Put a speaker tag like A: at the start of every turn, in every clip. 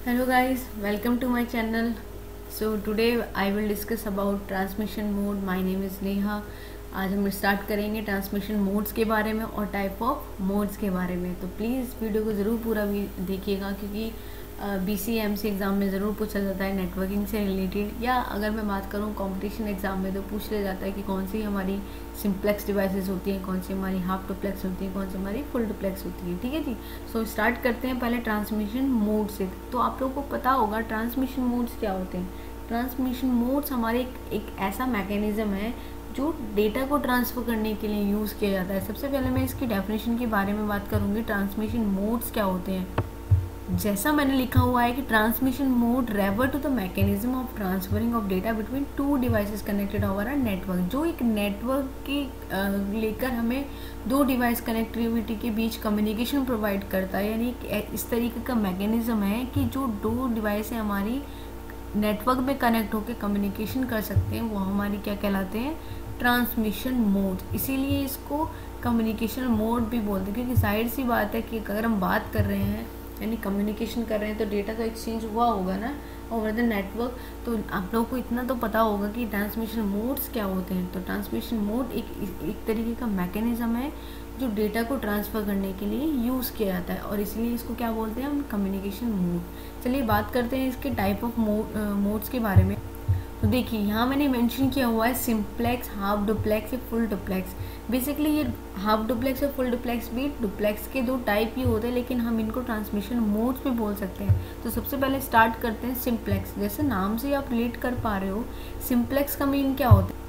A: Hello guys, welcome to my channel. So today I will discuss about transmission mode. My name is Neha. आज हम start करेंगे transmission modes के बारे में और टाइप ऑफ मोड्स के बारे में। तो प्लीज़ वीडियो को ज़रूर पूरा भी देखिएगा क्योंकि BCMC एग्ज़ाम में ज़रूर पूछा जाता है नेटवर्किंग से रिलेटेड, या अगर मैं बात करूँ कंपटीशन एग्ज़ाम में तो पूछ लिया जाता है कि कौन सी हमारी सिंप्लेक्स डिवाइसेस होती हैं, कौन सी हमारी हाफ डुप्लेक्स होती हैं, कौन सी हमारी फुल डुप्लेक्स होती है। ठीक है जी। सो स्टार्ट करते हैं पहले ट्रांसमिशन मोड से। तो आप लोगों को पता होगा ट्रांसमिशन मोड्स क्या होते हैं। ट्रांसमिशन मोड्स हमारे एक ऐसा मैकेनिज़्म है जो डेटा को ट्रांसफ़र करने के लिए यूज़ किया जाता है। सबसे पहले मैं इसकी डेफिनेशन के बारे में बात करूँगी। ट्रांसमिशन मोड्स क्या होते हैं। जैसा मैंने लिखा हुआ है कि transmission mode refer to the mechanism of transferring of data between two devices connected over a network. जो एक नेटवर्क की लेकर हमें दो डिवाइस कनेक्टिविटी के बीच कम्युनिकेशन प्रोवाइड करता है, यानी इस तरीके का मैकेनिज्म है कि जो दो डिवाइस हमारी नेटवर्क में कनेक्ट होकर कम्युनिकेशन कर सकते हैं, वो हमारी क्या कहलाते हैं, ट्रांसमिशन मोड। इसीलिए इसको कम्युनिकेशन मोड भी बोलते हैं, क्योंकि जाहिर सी बात है कि अगर हम बात कर रहे हैं यानी कम्युनिकेशन कर रहे हैं तो डेटा तो एक्सचेंज हुआ होगा ना ओवर द नेटवर्क। तो आप लोगों को इतना तो पता होगा कि ट्रांसमिशन मोड्स क्या होते हैं। तो ट्रांसमिशन मोड एक तरीके का मैकेनिज्म है जो डेटा को ट्रांसफ़र करने के लिए यूज़ किया जाता है, और इसलिए इसको क्या बोलते हैं हम, कम्युनिकेशन मोड। चलिए बात करते हैं इसके टाइप ऑफ मोड्स के बारे में। तो देखिए यहाँ मैंने मेंशन किया हुआ है सिंप्लेक्स, हाफ डुप्लेक्स या फुल डुप्लेक्स। बेसिकली ये हाफ डुप्लेक्स और फुल डुप्लेक्स भी डुप्लेक्स के दो टाइप ही होते हैं, लेकिन हम इनको ट्रांसमिशन मोड्स भी बोल सकते हैं। तो सबसे पहले स्टार्ट करते हैं सिंप्लेक्स। जैसे नाम से आप रिलेट कर पा रहे हो, सिंप्लेक्स का मीन क्या होता है,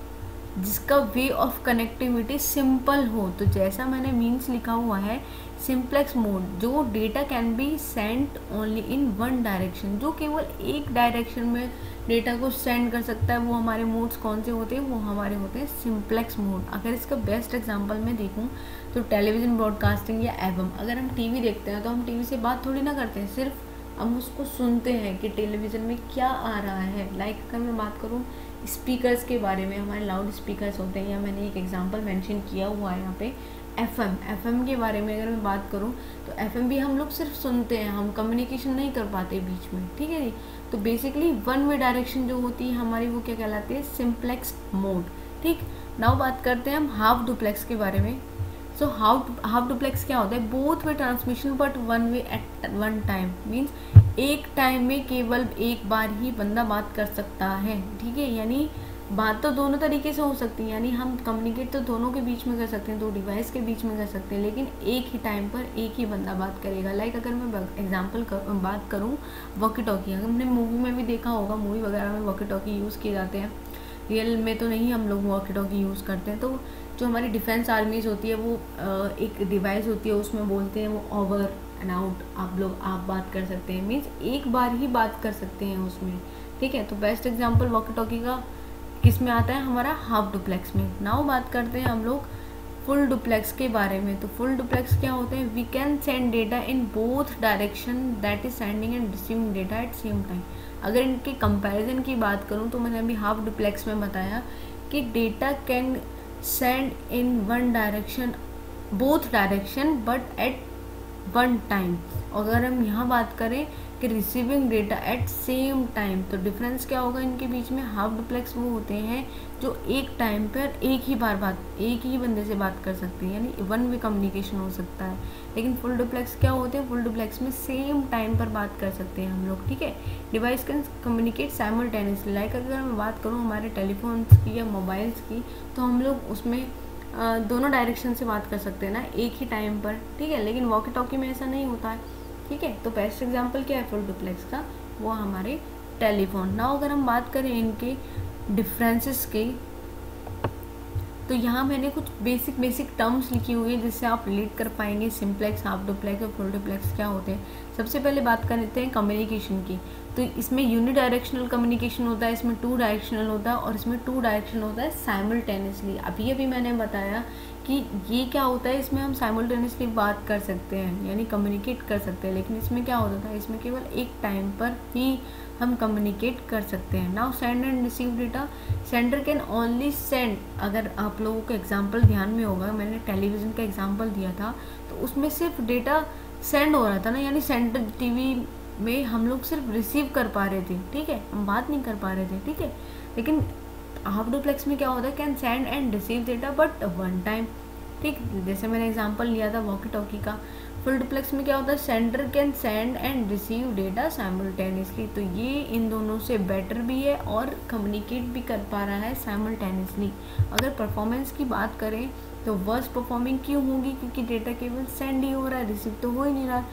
A: जिसका वे ऑफ कनेक्टिविटी सिंपल हो। तो जैसा मैंने मीन्स लिखा हुआ है सिंप्लेक्स मोड, जो data can be send only in one direction, जो केवल एक डायरेक्शन में डेटा को सेंड कर सकता है, वो हमारे मोड्स कौन से होते हैं, वो हमारे होते हैं सिंप्लेक्स मोड। अगर इसका बेस्ट एग्जांपल मैं देखूं तो टेलीविज़न ब्रॉडकास्टिंग या एफएम। अगर हम टीवी देखते हैं तो हम टीवी से बात थोड़ी ना करते हैं, सिर्फ हम उसको सुनते हैं कि टेलीविज़न में क्या आ रहा है। लाइक अगर मैं बात करूँ स्पीकर्स के बारे में, हमारे लाउड स्पीकर्स होते हैं, या मैंने एक एग्जांपल मेंशन किया हुआ है यहाँ पे एफएम के बारे में अगर मैं बात करूँ तो एफएम भी हम लोग सिर्फ सुनते हैं, हम कम्युनिकेशन नहीं कर पाते बीच में। ठीक है जी। तो बेसिकली वन वे डायरेक्शन जो होती है हमारी, वो क्या कहलाती है, सिंप्लेक्स मोड। ठीक। नाउ बात करते हैं हम हाफ डुप्लेक्स के बारे में। सो हाफ डुप्लेक्स क्या होता है, both way transmission but one way at one time. Means एक टाइम में केवल एक बार ही बंदा बात कर सकता है। ठीक है, यानी बात तो दोनों तरीके से हो सकती है, यानी हम कम्युनिकेट तो दोनों के बीच में कर सकते हैं, दो डिवाइस के बीच में कर सकते हैं, लेकिन एक ही टाइम पर एक ही बंदा बात करेगा। लाइक अगर मैं एग्जांपल बात करूँ वॉकी टॉकी, अगर हमने मूवी में भी देखा होगा, मूवी वगैरह में वॉकी टॉकी यूज़ किए जाते हैं। रियल में तो नहीं हम लोग वॉकी टॉकी यूज़ करते हैं। तो जो हमारी डिफेंस आर्मीज़ होती है वो एक डिवाइस होती है, उसमें बोलते हैं वो ओवर एंड आउट, आप बात कर सकते हैं, मीन्स एक बार ही बात कर सकते हैं उसमें। ठीक है। तो बेस्ट एग्जांपल वॉकी टॉकी का किस में आता है, हमारा हाफ डुप्लेक्स में। नाउ बात करते हैं हम लोग फुल डुप्लेक्स के बारे में। तो फुल डुप्लेक्स क्या होते हैं, we can send data in both direction, that is sending and receiving data at same time. अगर इनके कंपैरिजन की बात करूँ तो मैंने अभी हाफ डुप्लेक्स में बताया कि data can send in one direction, both direction but at one time. अगर हम यहाँ बात करें कि receiving data at same time, तो डिफरेंस क्या होगा इनके बीच में। हाफ डुप्लेक्स वो होते हैं जो एक टाइम पर एक ही बंदे से बात कर सकते हैं, यानी वन वे कम्युनिकेशन हो सकता है। लेकिन फुल डुप्लेक्स क्या होते हैं, फुल डुप्लेक्स में सेम टाइम पर बात कर सकते हैं हम लोग। ठीक है। Device can communicate simultaneously. Like अगर मैं बात करूँ हमारे टेलीफोन्स की या मोबाइल्स की, तो हम लोग उसमें दोनों डायरेक्शन से बात कर सकते हैं ना एक ही टाइम पर। ठीक है। लेकिन वॉकी टॉकी में ऐसा नहीं होता है। ठीक है। तो बेस्ट एग्जांपल क्या है फुल डुप्लेक्स का, वो हमारे टेलीफोन। नाउ अगर हम बात करें इनके डिफरेंसेस की, तो यहाँ मैंने कुछ बेसिक टर्म्स लिखी हुई है जिससे आप रिलेट कर पाएंगे सिंप्लेक्स, हाफ डुप्लेक्स और फुल डुप्लेक्स क्या होते हैं। सबसे पहले बात करते हैं कम्युनिकेशन की। तो इसमें यूनिडायरेक्शनल कम्युनिकेशन होता है, इसमें टू डायरेक्शनल होता है, और इसमें टू डायरेक्शनल होता है साइमल्टेनियसली। अभी मैंने बताया कि ये क्या होता है, इसमें हम साइमल्टेनियसली बात कर सकते हैं, यानी कम्युनिकेट कर सकते हैं। लेकिन इसमें क्या होता था, इसमें केवल एक टाइम पर ही हम कम्युनिकेट कर सकते हैं। Now send and receive data, sender can only send. अगर आप लोगों को एग्जांपल ध्यान में होगा, मैंने टेलीविज़न का एग्जांपल दिया था, तो उसमें सिर्फ डेटा सेंड हो रहा था ना, यानी सेंटर टीवी में हम लोग सिर्फ रिसीव कर पा रहे थे, ठीक है, हम बात नहीं कर पा रहे थे, ठीक है। लेकिन हाफ डुप्लेक्स में क्या होता है, can send and receive data but one time, ठीक। जैसे मैंने एग्जांपल लिया था वॉकी टॉकी का। फुल डुप्लेक्स में क्या होता है, sender can send and receive data simultaneously. तो ये इन दोनों से बेटर भी है और कम्युनिकेट भी कर पा रहा है साइमल्टेनियसली। अगर परफॉर्मेंस की बात करें तो वर्स्ट परफॉर्मिंग क्यों होगी, क्योंकि डेटा केवल सेंड ही हो रहा है, रिसीव तो हो ही नहीं रहा।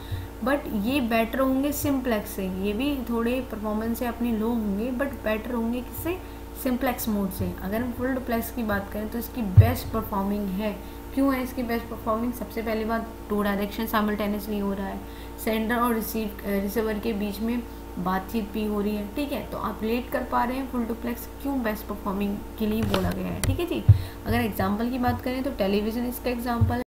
A: बट ये बेटर होंगे सिंप्लेक्स से, ये भी थोड़े परफॉर्मेंस से अपने लो होंगे बट बेटर होंगे किससे, सिंप्लेक्स मोड से। अगर हम फुल डुप्लेक्स की बात करें तो इसकी बेस्ट परफॉर्मिंग है। क्यों है इसकी बेस्ट परफॉर्मिंग, सबसे पहली बात, 2 डायरेक्शन साइमल्टेनियसली हो रहा है, सेंडर और रिसीवर के बीच में बातचीत भी हो रही है, ठीक है। तो आप रिलेट कर पा रहे हैं फुल डुप्लेक्स क्यों बेस्ट परफॉर्मिंग के लिए बोला गया है, ठीक है जी। अगर एग्जाम्पल की बात करें तो टेलीविज़न इसका एग्जाम्पल है।